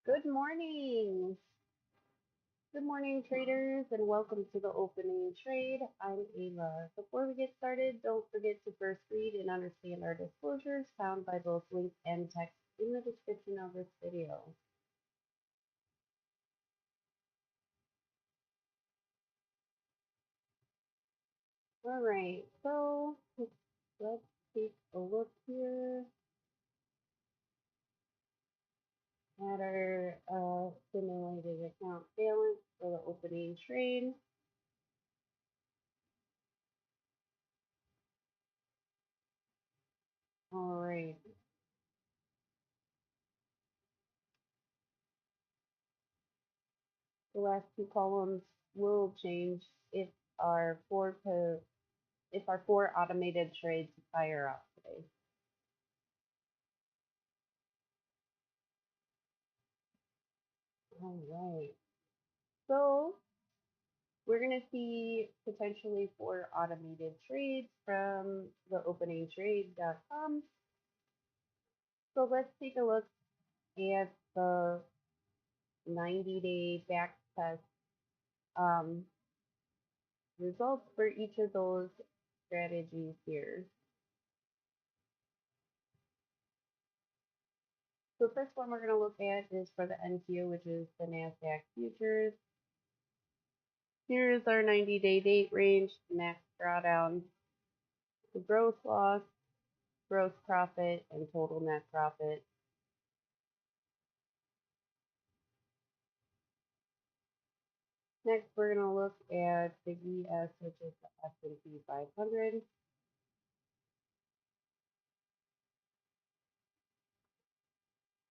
Good morning. Good morning, traders, and welcome to the opening trade. I'm Ayla. Before we get started, don't forget to first read and understand our disclosures found by both link and text in the description of this video. All right, so let's take a look here at our simulated account balance for the opening trade. All right, the last two columns will change if our four automated trades fire up today. All right. So we're going to see potentially four automated trades from the openingtrade.com. So let's take a look at the 90-day back test um, results for each of those strategies here. So the first one we're going to look at is for the NQ, which is the NASDAQ futures. Here is our 90-day date range, max drawdown, the gross loss, gross profit, and total net profit. Next, we're going to look at the ES, which is the S&P 500.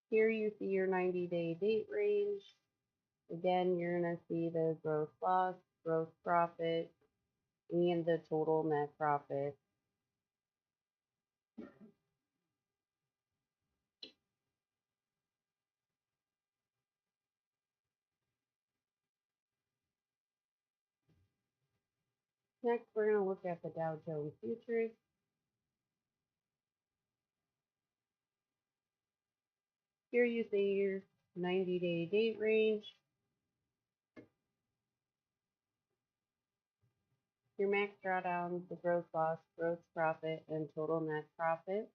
Here you see your 90-day date range. Again, you're going to see the gross loss, gross profit, and the total net profit. Next, we're going to look at the Dow Jones futures. Here you see your 90-day date range, your max drawdown, the gross loss, gross profit, and total net profit.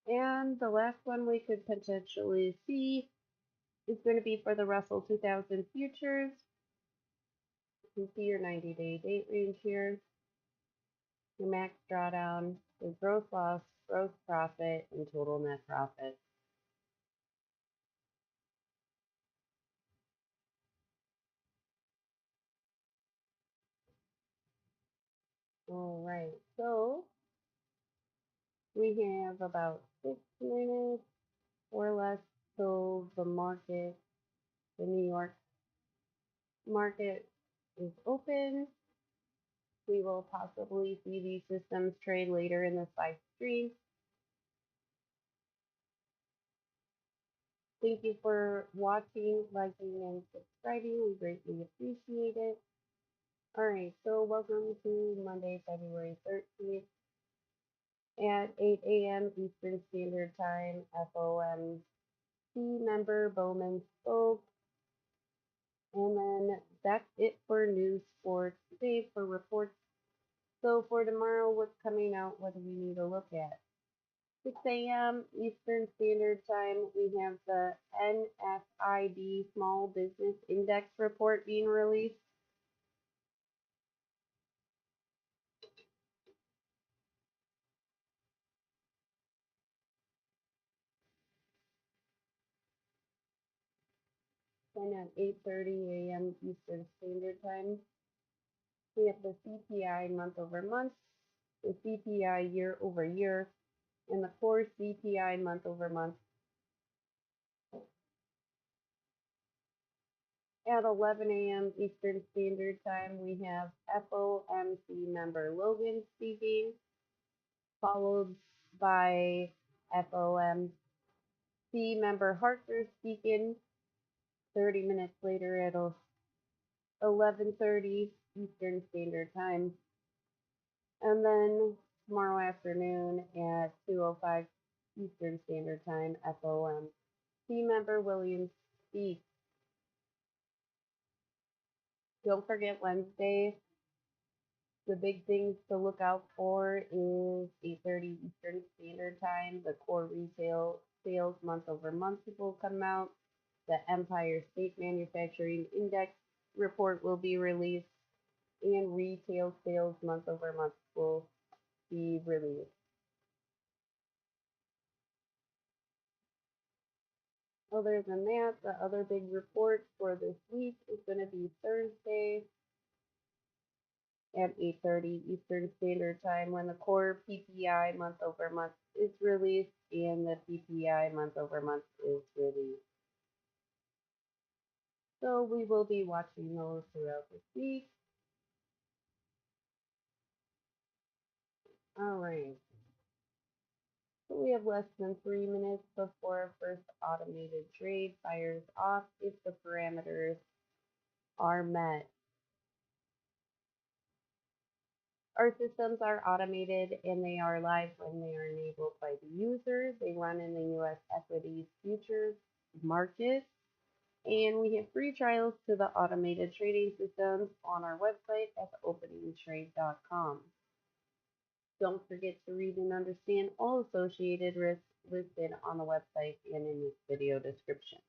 And the last one we could potentially see is going to be for the Russell 2000 futures. You can see your 90-day date range here, your max drawdown, the gross loss, gross profit, and total net profit. All right, so we have about 6 minutes or less till the New York market is open. We will possibly see these systems trade later in this live stream. Thank you for watching, liking, and subscribing. We greatly appreciate it. All right, so welcome to Monday, February 13th at 8 a.m. Eastern Standard Time. FOMC member Bowman spoke. And then that's it for news for today for reports. So for tomorrow, what's coming out? What do we need to look at? 6 a.m. Eastern Standard Time, we have the NFIB Small Business Index report being released. And at 8:30 a.m. Eastern Standard Time, we have the CPI month over month, the CPI year over year, and the core CPI month over month. At 11 a.m. Eastern Standard Time, we have FOMC member Logan speaking, followed by FOM See member Hartner speaking 30 minutes later at 11:30 Eastern Standard Time. And then tomorrow afternoon at 2:05 Eastern Standard Time, FOM. See member Williams speaks. Don't forget Wednesday. The big things to look out for is 8:30 Eastern Standard Time. The core retail sales month over month will come out. The Empire State Manufacturing Index report will be released, and retail sales month over month will be released. Other than that, the other big report for this week is going to be Thursday at 8:30 Eastern Standard Time when the core PPI month over month is released and the PPI month over month is released. So we will be watching those throughout this week. All right. So we have less than 3 minutes before our first automated trade fires off if the parameters are met. Our systems are automated and they are live when they are enabled by the user. They run in the US equities futures market. And we have free trials to the automated trading systems on our website at openingtrade.com. Don't forget to read and understand all associated risks listed on the website and in this video description.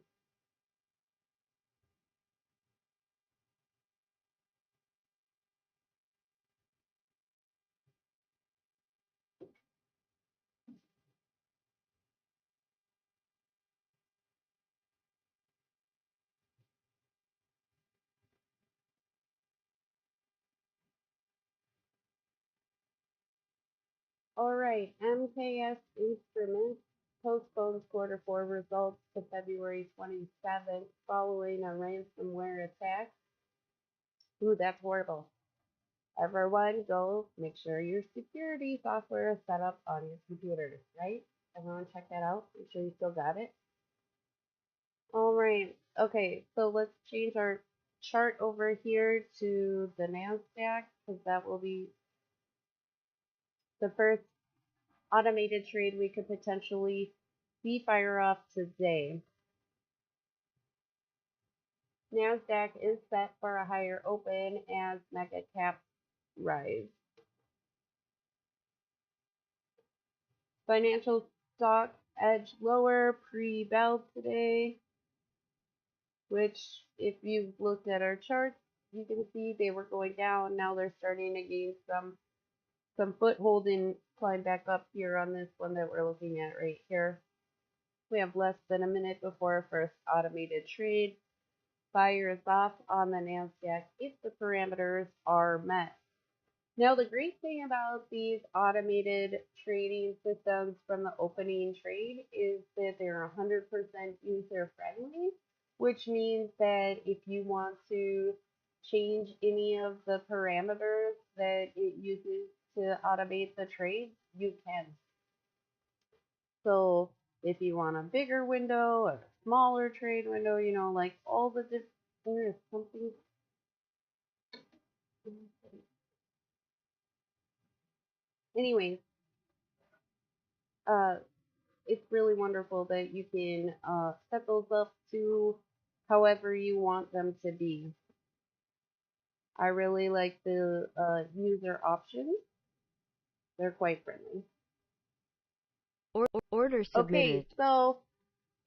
All right, MKS Instruments postpones quarter four results to February 27th following a ransomware attack. Ooh, that's horrible. Everyone, go make sure your security software is set up on your computer, right? Everyone check that out. Make sure you still got it. All right. Okay, so let's change our chart over here to the NASDAQ because that will be the first automated trade we could potentially see fire off today. NASDAQ is set for a higher open as mega cap rise. Financial stocks edge lower pre-bell today, which if you've looked at our charts, you can see they were going down. Now they're starting to gain some foothold and climb back up here on this one that we're looking at right here. We have less than a minute before our first automated trade fires off on the NASDAQ if the parameters are met. Now, the great thing about these automated trading systems from the opening trade is that they're 100% user friendly, which means that if you want to change any of the parameters that it uses to automate the trades, you can. So if you want a bigger window, a smaller trade window, you know, like all the different, there's something. Anyways, uh, it's really wonderful that you can set those up to however you want them to be. I really like the user options. They're quite friendly. Order Okay, submitted. so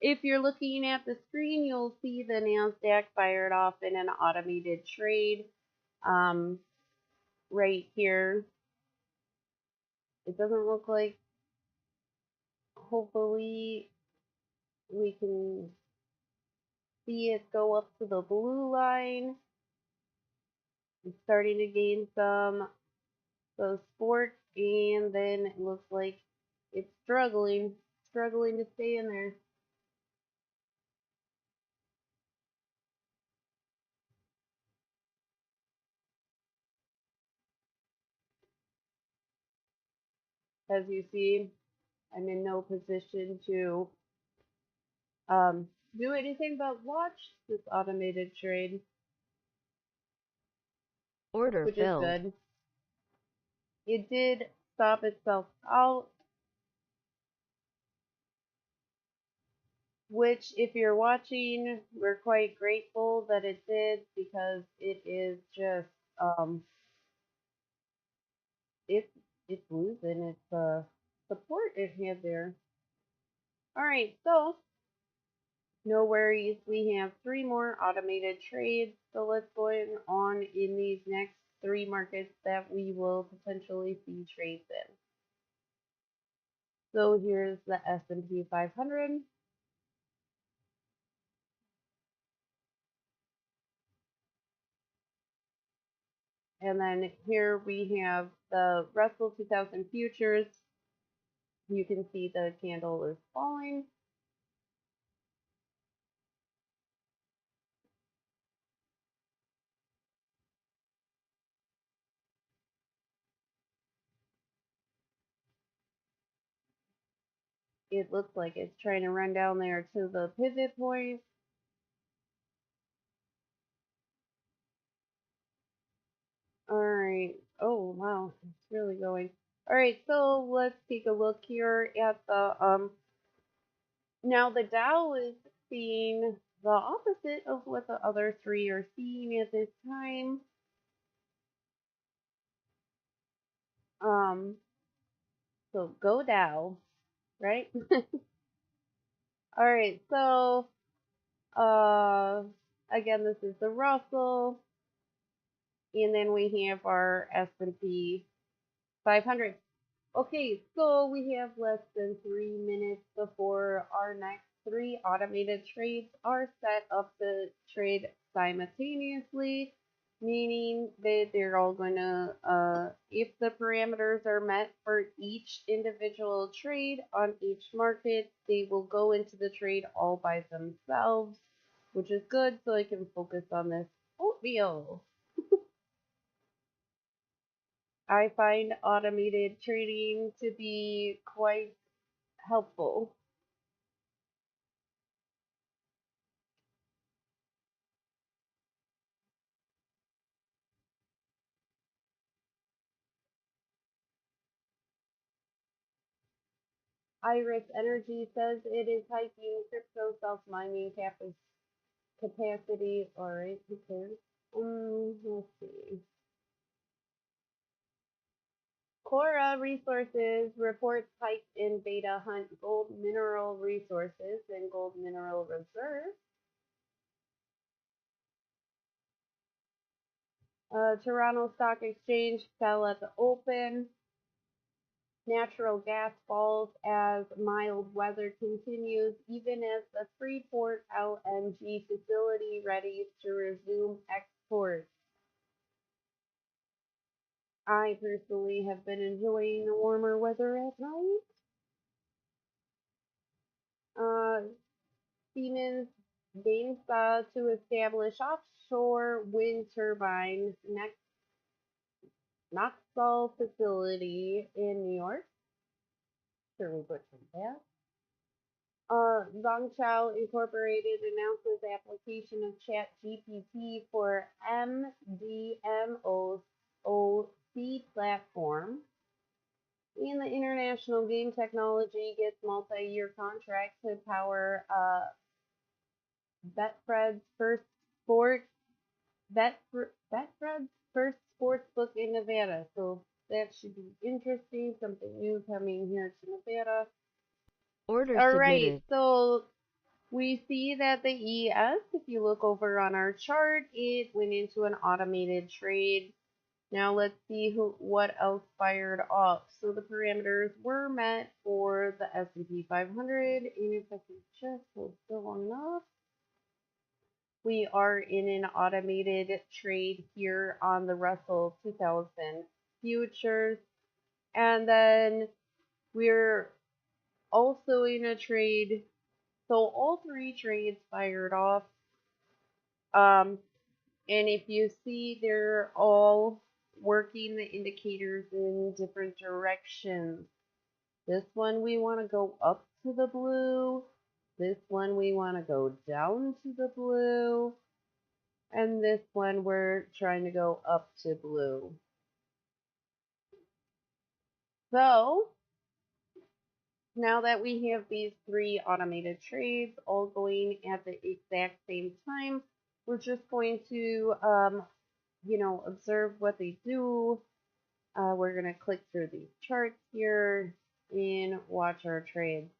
if you're looking at the screen, you'll see the NASDAQ fired off in an automated trade um, right here. It doesn't look like, hopefully, we can see it go up to the blue line. It's starting to gain some support, and then it looks like it's struggling to stay in there. As you see, I'm in no position to um, do anything but watch this automated trade, Order which is filled. good. It did stop itself out, which if you're watching, we're quite grateful that it did because it is just it's it's losing its support it had there. All right, so no worries. We have three more automated trades. So let's go on in these next three markets that we will potentially see trades in. So here's the S&P 500. And then here we have the Russell 2000 futures. You can see the candle is falling. It looks like it's trying to run down there to the pivot point. All right. Oh, wow. It's really going. All right. So let's take a look here at the now the Dow is seeing the opposite of what the other three are seeing at this time. Um, so go Dow, right? All right. So again, this is the Russell, and then we have our S&P 500. Okay, so we have less than 3 minutes before our next three automated trades are set up to trade simultaneously, meaning that they're all going to, if the parameters are met for each individual trade on each market, they will go into the trade all by themselves, which is good so I can focus on this oatmeal. I find automated trading to be quite helpful. Iris Energy says it is hiking crypto self-mining capacity. Alright, who cares? Let's see. Cora Resources reports hike in beta hunt gold mineral resources and gold mineral reserves. Toronto Stock Exchange fell at the open. Natural gas falls as mild weather continues, even as the Freeport LNG facility readies to resume exports. I personally have been enjoying the warmer weather at night. Uh, Siemens Gamesa to establish offshore wind turbine next Knoxville facility in New York. Sure, we butchered that. Zhongchao Incorporated announces application of ChatGPT for MDMOC platform. And the International Game Technology gets multi-year contract to power Betfred's first sport Betfred's first sports book in Nevada. So that should be interesting. Something new coming here to Nevada. Order All right, submitted. so we see that the ES, if you look over on our chart, it went into an automated trade. Now let's see what else fired off. So the parameters were met for the S&P 500, and if I can just hold still long enough, we are in an automated trade here on the Russell 2000 futures, and then we're also in a trade. So all three trades fired off. Um, and if you see, they're all working the indicators in different directions. This one, we want to go up to the blue. This one we want to go down to the blue. And this one we're trying to go up to blue. So now that we have these three automated trades all going at the exact same time, we're just going to, observe what they do. We're going to click through these charts here and watch our trades.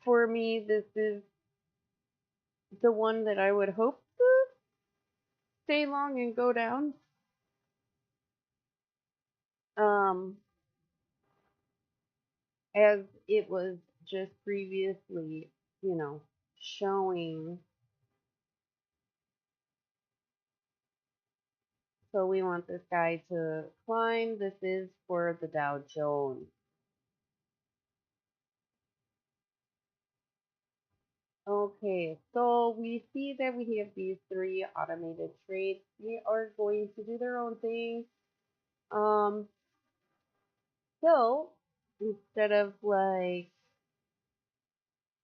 For me, this is the one that I would hope to stay long and go down. Um, as it was just previously, showing. So we want this guy to climb. This is for the Dow Jones. Okay, so we see that we have these three automated trades. They are going to do their own thing. Um, so instead of like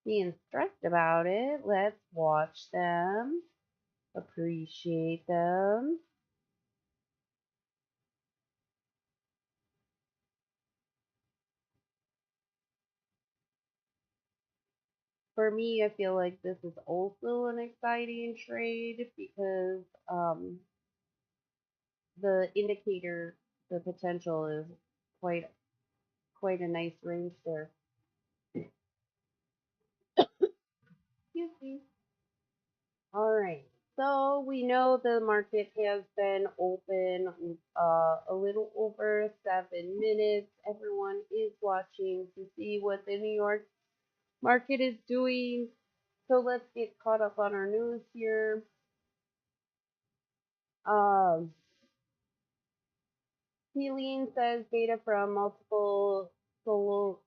being stressed about it, let's watch them, appreciate them. For me, I feel like this is also an exciting trade because the indicator, the potential is quite quite a nice range there. Excuse me. All right. So we know the market has been open a little over 7 minutes. Everyone is watching to see what the New York market is doing. So let's get caught up on our news here. Um, Helene says data from multiple solo,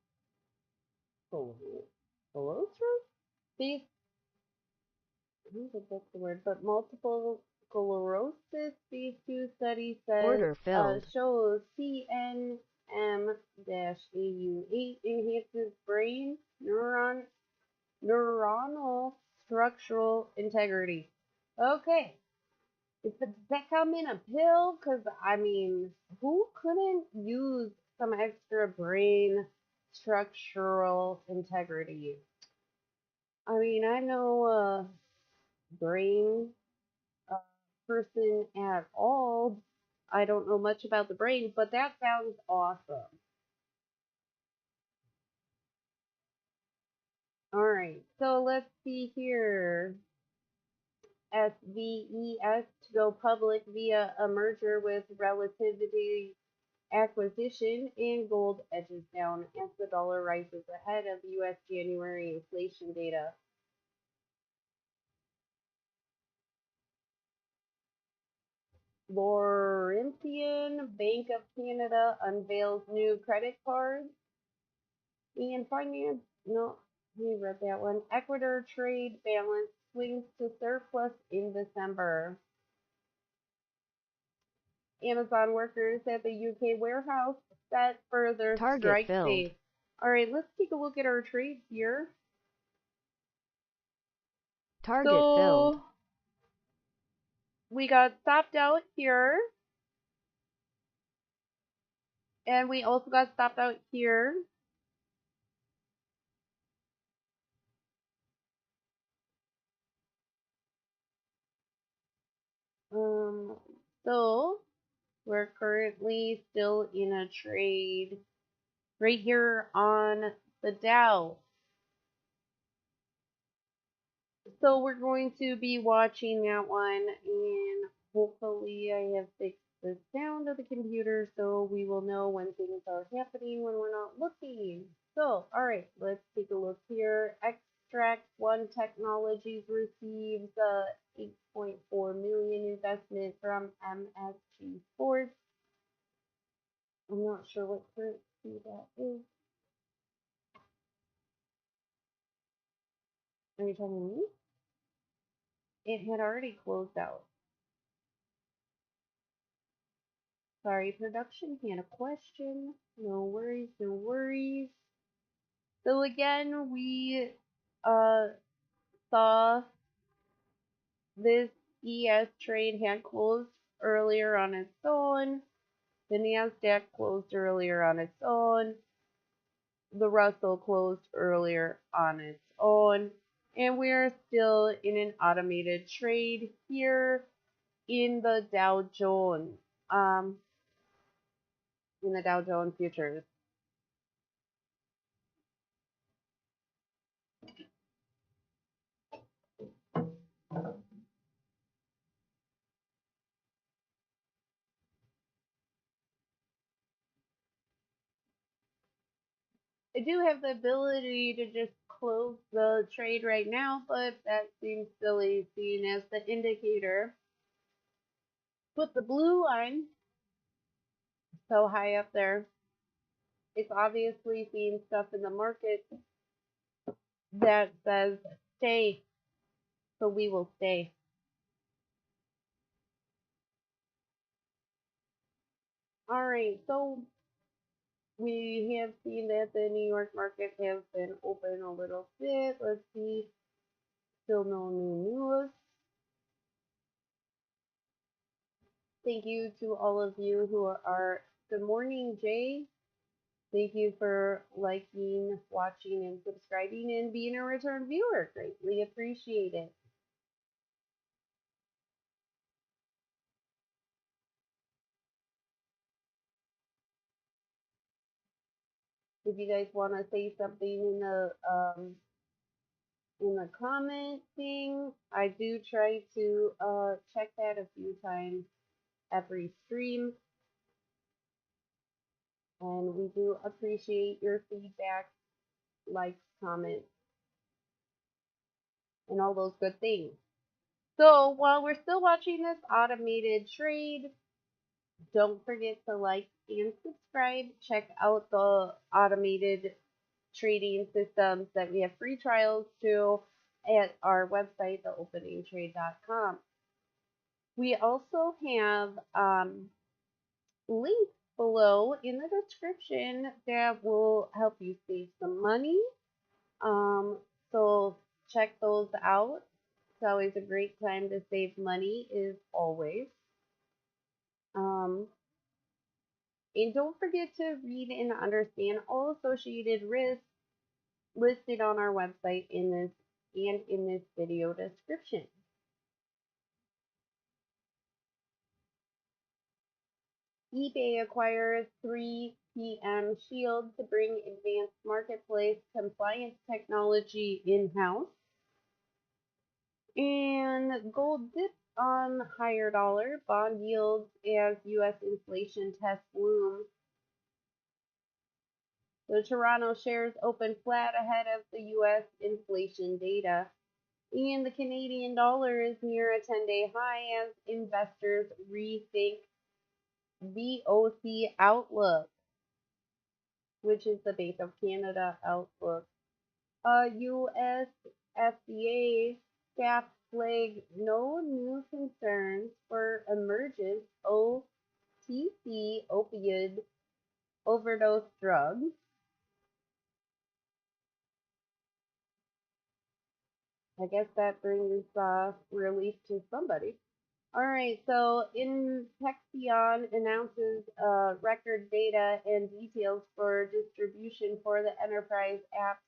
solo, these I don't think that's the word, but multiple sclerosis. These two studies says Order filled. shows CNM-AU8 enhances brain neuronal structural integrity. Okay, does that come in a pill? Because I mean, who couldn't use some extra brain structural integrity? I mean, I know brain uh, person at all. I don't know much about the brain, but that sounds awesome. All right, so let's see here. SVES to go public via a merger with Relativity Acquisition, and gold edges down as the dollar rises ahead of U.S. January inflation data. Laurentian Bank of Canada unveils new credit cards. And finance, no, we read that one. Ecuador trade balance swings to surplus in December. Amazon workers at the UK warehouse set further Target strike filled. date. All right, let's take a look at our trades here. Target filled. So we got stopped out here, and we also got stopped out here. Um, so we're currently still in a trade right here on the Dow. So we're going to be watching that one, and hopefully I have fixed the sound of the computer so we will know when things are happening when we're not looking. So, alright, let's take a look here. Extract One Technologies receives a 8.4 million investment from MSG Sports. I'm not sure what currency that is. Are you telling me? It had already closed out. Sorry, production had a question. No worries, no worries. So again, we saw this ES trade had closed earlier on its own. The NASDAQ closed earlier on its own. The Russell closed earlier on its own. And we're still in an automated trade here in the Dow Jones, in the Dow Jones futures. I do have the ability to just close the trade right now, but that seems silly seeing as the indicator put the blue line so high up there. It's obviously seeing stuff in the market that says stay, so we will stay. All right, so we have seen that the New York market has been open a little bit. Let's see, still no new news. Thank you to all of you who are, good morning, Jay. Thank you for liking, watching, and subscribing and being a return viewer. Greatly appreciate it. If you guys want to say something in the comment thing, I do try to check that a few times every stream, and we do appreciate your feedback, likes, comments, and all those good things. So while we're still watching this automated trade, don't forget to like and subscribe. Check out the automated trading systems that we have free trials to at our website, theopeningtrade.com. We also have links below in the description that will help you save some money. So check those out. It's always a great time to save money, is always. And don't forget to read and understand all associated risks listed on our website in this video description. eBay acquires 3PM Shield to bring advanced marketplace compliance technology in-house. And gold dips on higher dollar bond yields as U.S. inflation tests loom. The Toronto shares open flat ahead of the U.S. inflation data. And the Canadian dollar is near a 10-day high as investors rethink the OC outlook, which is the Bank of Canada outlook. U.S. FDA staff flagged no new concerns for emergent OTC opioid overdose drugs. I guess that brings relief to somebody. All right, so Intexion announces record data and details for distribution for the enterprise app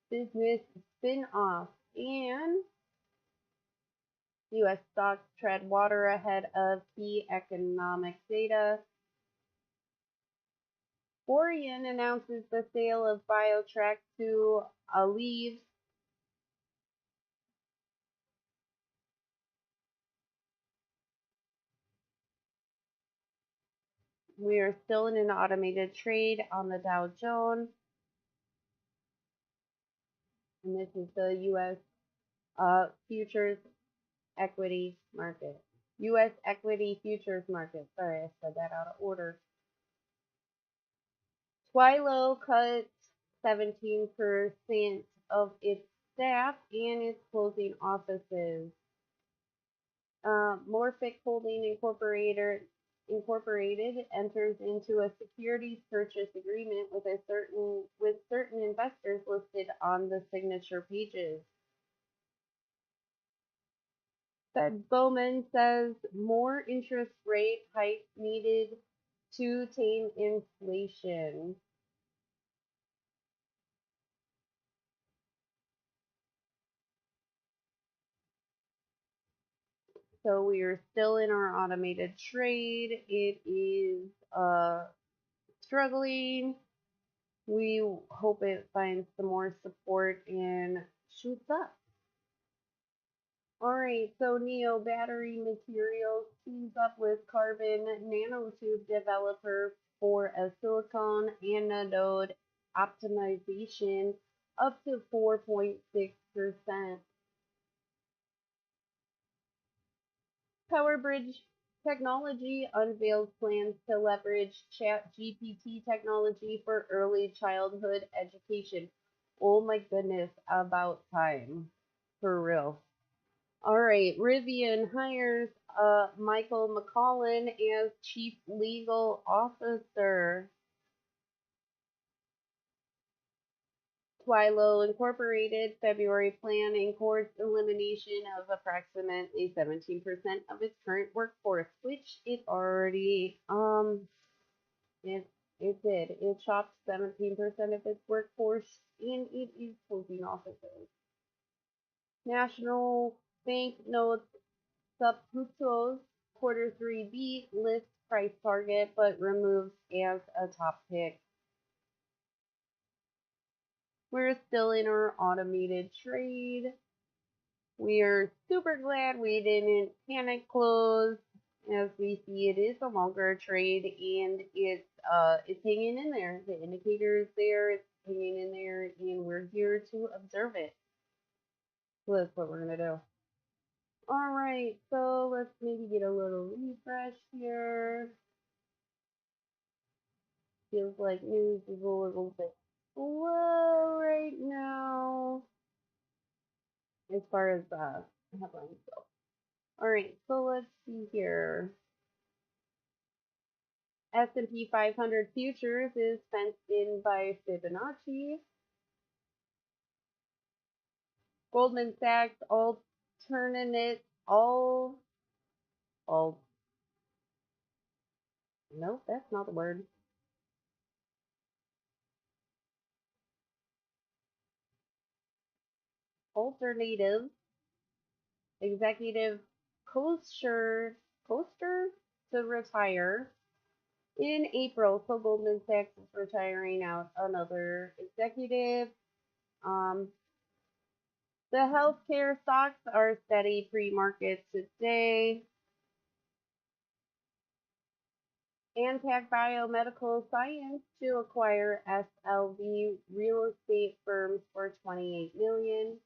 business spin-off, and U.S. stocks tread water ahead of key economic data. Borean announces the sale of BioTrack to Aleve. We are still in an automated trade on the Dow Jones, and this is the U.S. Futures equity market. U.S. equity futures market. Sorry, I said that out of order. Twilo cut 17% of its staff and its closing offices. Morphic Holding Incorporated Incorporated enters into a securities purchase agreement with certain investors listed on the signature pages. Fed Bowman says more interest rate hikes needed to tame inflation. So we are still in our automated trade. It is struggling. We hope it finds some more support and shoots up. All right, so Neo Battery Materials teams up with carbon nanotube developer for a silicon anode optimization up to 4.6%. PowerBridge Technology unveils plans to leverage ChatGPT technology for early childhood education. Oh my goodness, about time. For real. All right, Rivian hires Michael McCollin as Chief Legal Officer. Twilo Incorporated February plan includes elimination of approximately 17% of its current workforce, which it already it it did. It chopped 17% of its workforce and it is closing offices. National Bank notes Saputo's quarter three beat lifts price target but removes as a top pick. We're still in our automated trade. We are super glad we didn't panic close. As we see, it is a longer trade and it's hanging in there. The indicator is there, it's hanging in there, and we're here to observe it. So that's what we're gonna do. All right, so let's maybe get a little refresh here. Feels like news is a little bit slow right now as far as headlines go. All right, so let's see here. S&P 500 futures is fenced in by Fibonacci. Goldman Sachs alternate all nope, that's not the word. Alternative executive coaster to retire in April. So Goldman Sachs is retiring out another executive. Um, the healthcare stocks are steady pre-market today. Antac Biomedical Science to acquire SLV real estate firms for $28 million.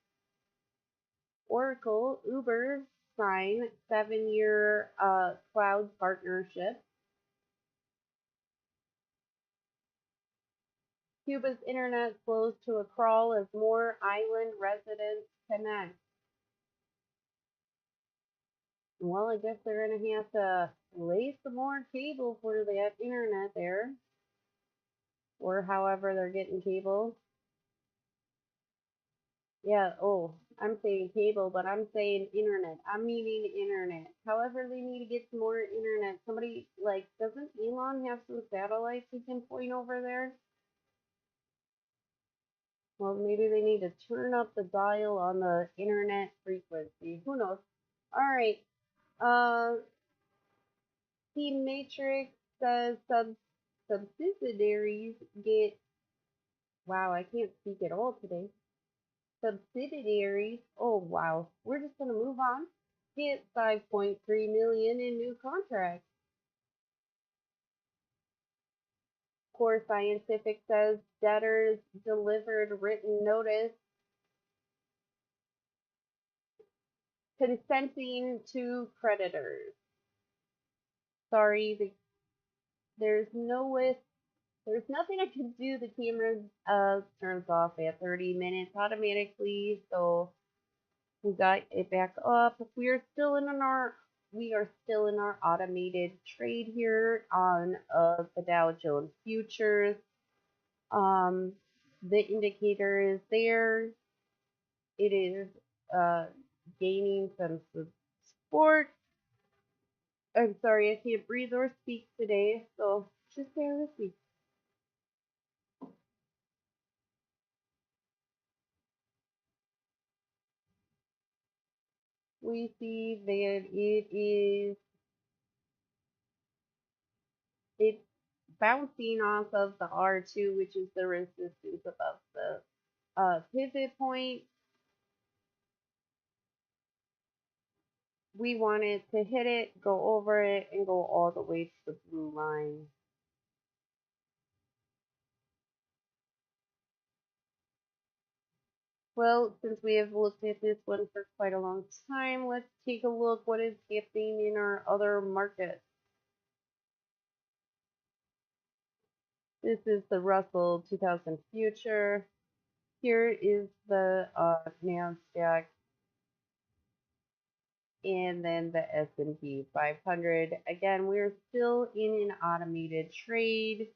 Oracle, Uber sign 7-year cloud partnership. Cuba's internet slows to a crawl as more island residents connect. Well, I guess they're going to have to lay some more cable for that internet there, or however they're getting cable. Yeah, oh, I'm saying cable, but I'm saying internet. I'm meaning internet. However, they need to get some more internet. Somebody, like, doesn't Elon have some satellites he can point over there? Well, maybe they need to turn up the dial on the internet frequency. Who knows? All right. Team Matrix says subsidiaries get. Wow, I can't speak at all today. Subsidiaries. Oh wow, we're just gonna move on. Get 5.3 million in new contracts. Core Scientific says debtors delivered written notice consenting to creditors. Sorry, there's no with. There's nothing I can do. The camera turns off at 30 minutes automatically, so we got it back up. We are still in our we are still in our automated trade here on the Dow Jones futures. Um, the indicator is there. It is uh, gaining some support. I'm sorry, I can't breathe or speak today, so just bear with me. We see that it's bouncing off of the R2, which is the resistance above the pivot point. We want it to hit it, go over it, and go all the way to the blue line. Well, since we have looked at this one for quite a long time, let's take a look what is happening in our other markets. This is the Russell 2000 future. Here is the NASDAQ, and then the S&P 500. Again, we're still in an automated trade.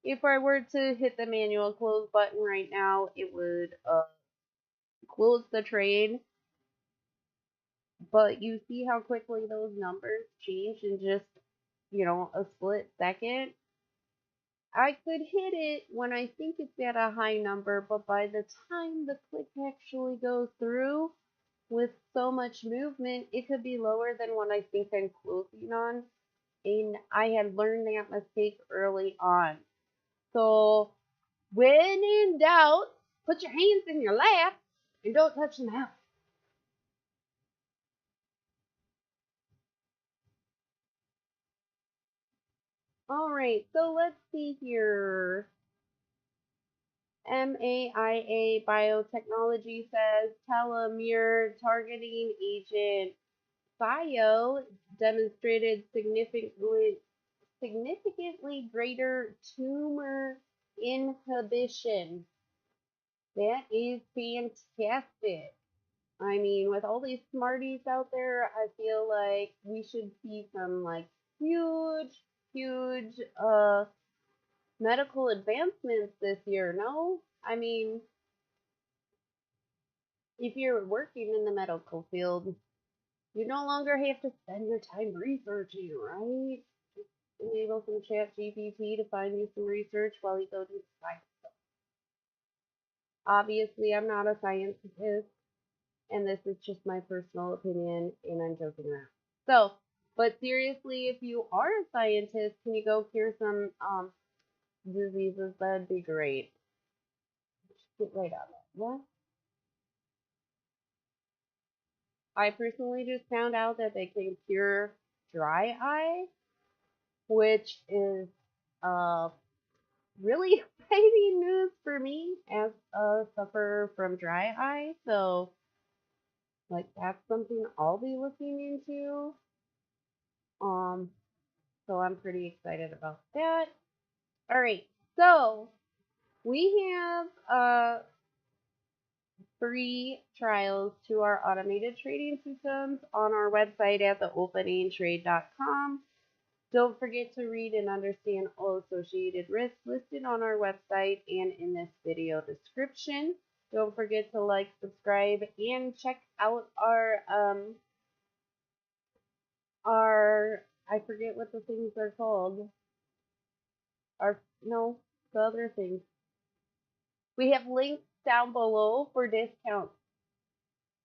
If I were to hit the manual close button right now, it would close the trade. But you see how quickly those numbers change in just, a split second. I could hit it when I think it's at a high number, but by the time the click actually goes through with so much movement, it could be lower than what I think I'm closing on. And I had learned that mistake early on. So when in doubt, put your hands in your lap and don't touch the mouse. All right, so let's see here. MAIA Biotechnology says telomere targeting agent bio demonstrated significantly greater tumor inhibition. That is fantastic. I mean, with all these smarties out there, I feel like we should see some like huge medical advancements this year, no? I mean, if you're working in the medical field, you no longer have to spend your time researching, right? Just enable some chat GPT to find you some research while you go do science. Obviously, I'm not a scientist, and this is just my personal opinion, and I'm joking around. So, but seriously, if you are a scientist, can you go cure some diseases? That'd be great. Just get right on it. What? I personally just found out that they can cure dry eye, which is uh really exciting news for me as a sufferer from dry eye. So, like, that's something I'll be looking into. Um, so I'm pretty excited about that. All right, so we have free trials to our automated trading systems on our website at theopeningtrade.com. Don't forget to read and understand all associated risks listed on our website and in this video description. Don't forget to like, subscribe, and check out our I forget what the things are called. No, the other things. We have links down below for discounts.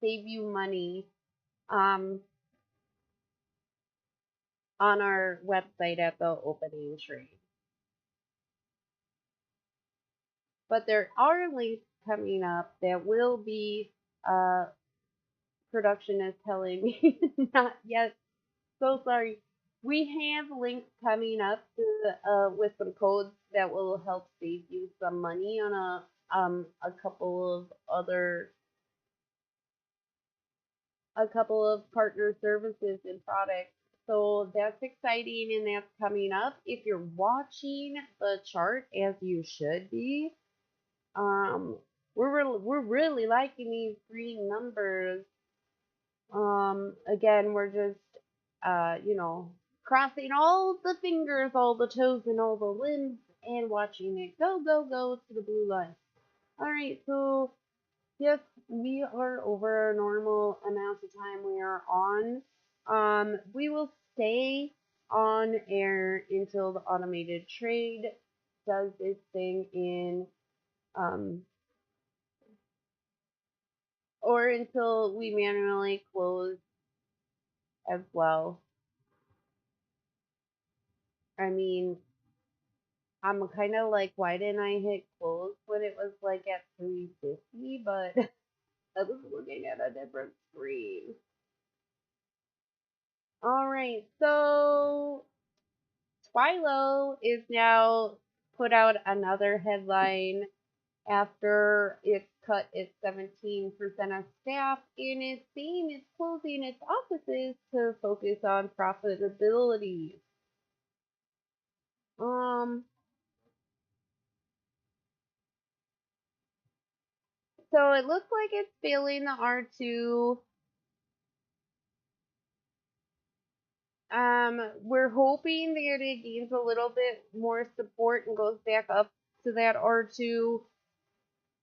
Save you money on our website at the opening trade. But there are links coming up that will be production is telling me not yet. So sorry. We have links coming up to, with some codes that will help save you some money on a couple of partner services and products. So that's exciting and that's coming up. If you're watching the chart as you should be, we're really liking these green numbers. Again, we're just, crossing all the fingers, all the toes, and all the limbs, and watching it go, go, go to the blue line. All right, so yes, we are over our normal amount of time we are on. We will stay on air until the automated trade does its thing um, or until we manually close as well. I mean, I'm kind of like, why didn't I hit close when it was like at 350? But I was looking at a different screen. All right, so Twilo is now put out another headline after it cut its 17% of staff and is saying it's closing its offices to focus on profitability. Um, so it looks like it's failing the R2. We're hoping that it gains a little bit more support and goes back up to that R2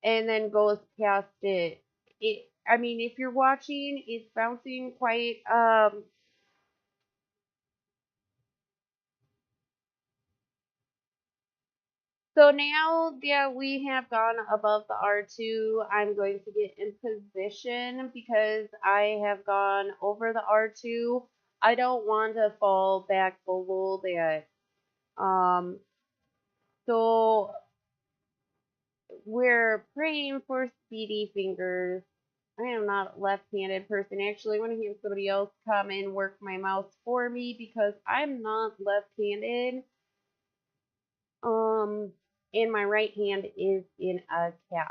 and then goes past it. I mean, if you're watching, it's bouncing quite so now that we have gone above the R2, I'm going to get in position because I have gone over the R2. I don't want to fall back below that. So we're praying for speedy fingers. I am not a left-handed person. Actually, I want to have somebody else come and work my mouse for me because I'm not left-handed. Um, and my right hand is in a cast.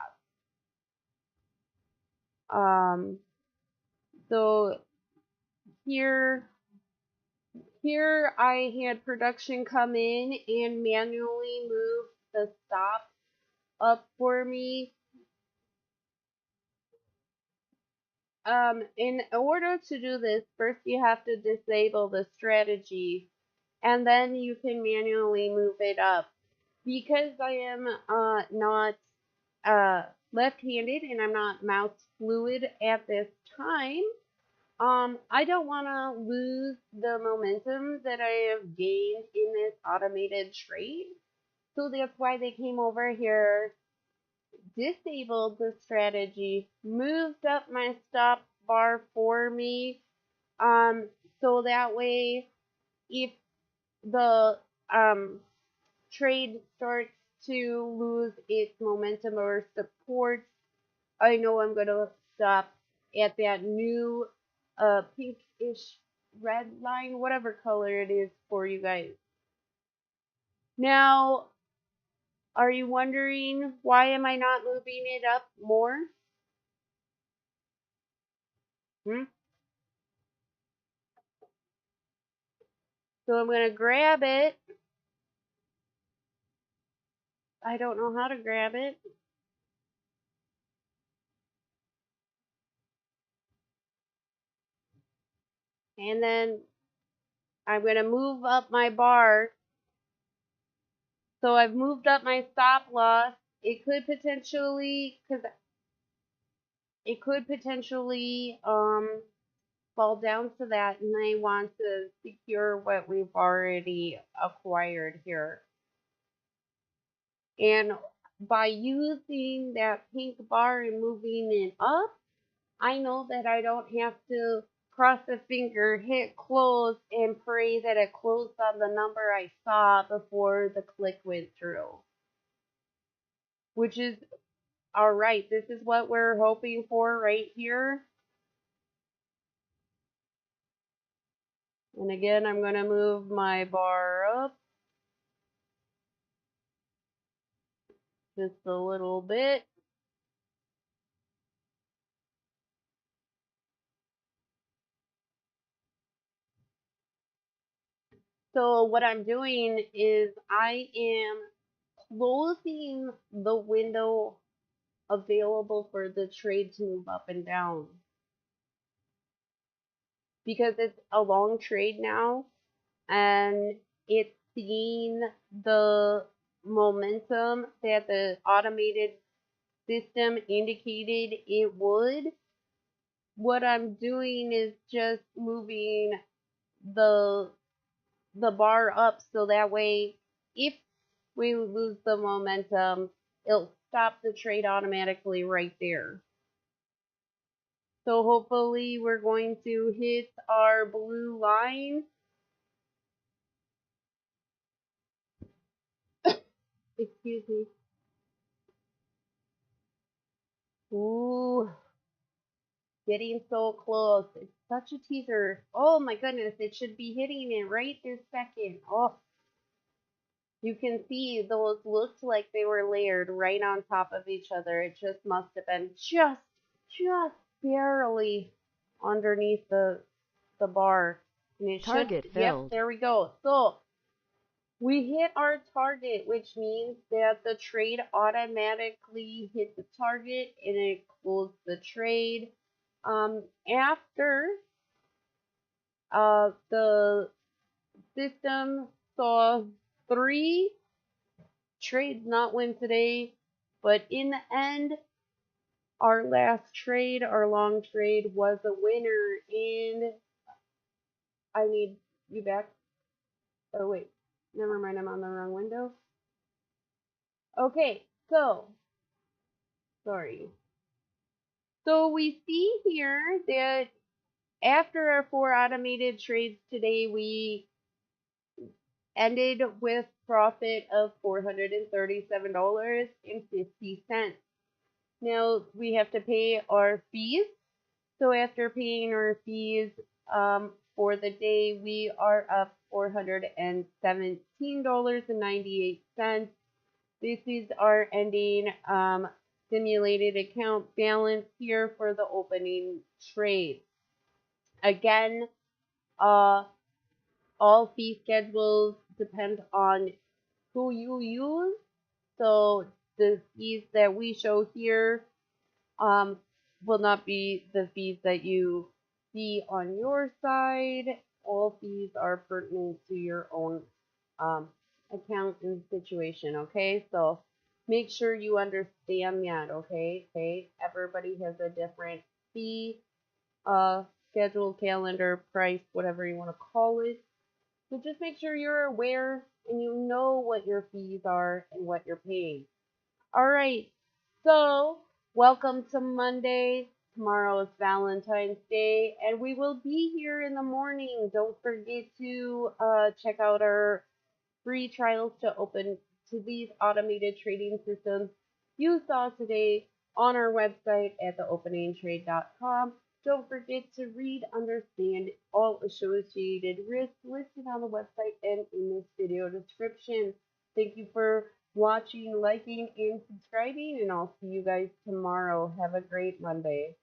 Um, so here, here I had production come in and manually move the stop up for me. In order to do this, first you have to disable the strategy, and then you can manually move it up. Because I am not left-handed and I'm not mouse fluid at this time, I don't want to lose the momentum that I have gained in this automated trade. So that's why they came over here, disabled the strategy, moved up my stop bar for me. Um, so that way, if the trade starts to lose its momentum or support, I know I'm going to stop at that new pinkish red line, whatever color it is for you guys. Now, are you wondering why am I not moving it up more? Hmm? So I'm going to grab it. I don't know how to grab it. And then I'm going to move up my bar. So I've moved up my stop loss. It could potentially, because it could potentially fall down to that, and I want to secure what we've already acquired here. And by using that pink bar and moving it up, I know that I don't have to cross a finger, hit close, and pray that it closed on the number I saw before the click went through. Which is alright. This is what we're hoping for right here. And again, I'm going to move my bar up just a little bit. So what I'm doing is I am closing the window available for the trade to move up and down. because it's a long trade now and it's seeing the momentum that the automated system indicated it would. What I'm doing is just moving the the bar up so that way if we lose the momentum, it'll stop the trade automatically right there. So hopefully we're going to hit our blue line. Excuse me. Ooh, getting so close. It's such a teaser. Oh my goodness, it should be hitting it right this second. Oh, you can see those looked like they were layered right on top of each other. It just must have been just barely underneath the bar. And it should, Target yep, filled. there we go. So we hit our target, which means that the trade automatically hit the target and it closed the trade. After the system saw three trades not win today, but in the end, our last trade, our long trade, was a winner. And I need you back. Oh, wait. Never mind, I'm on the wrong window. Okay, so, sorry. So we see here that after our 4 automated trades today, we ended with profit of $437.50. Now we have to pay our fees. So after paying our fees for the day, we are up $417.98. This is our ending simulated account balance here for the opening trade. Again, uh, all fee schedules depend on who you use. So the fees that we show here um, will not be the fees that you see on your side. All fees are pertinent to your own um, account and situation, okay? So make sure you understand that, okay? Okay, everybody has a different fee, schedule, calendar, price, whatever you want to call it. So just make sure you're aware and you know what your fees are and what you're paying. All right. So, welcome to Monday. Tomorrow is Valentine's Day, and we will be here in the morning. Don't forget to check out our free trials to open to these automated trading systems you saw today on our website at theopeningtrade.com. Don't forget to read, understand all associated risks listed on the website and in this video description. Thank you for watching, liking, and subscribing, and I'll see you guys tomorrow. Have a great Monday.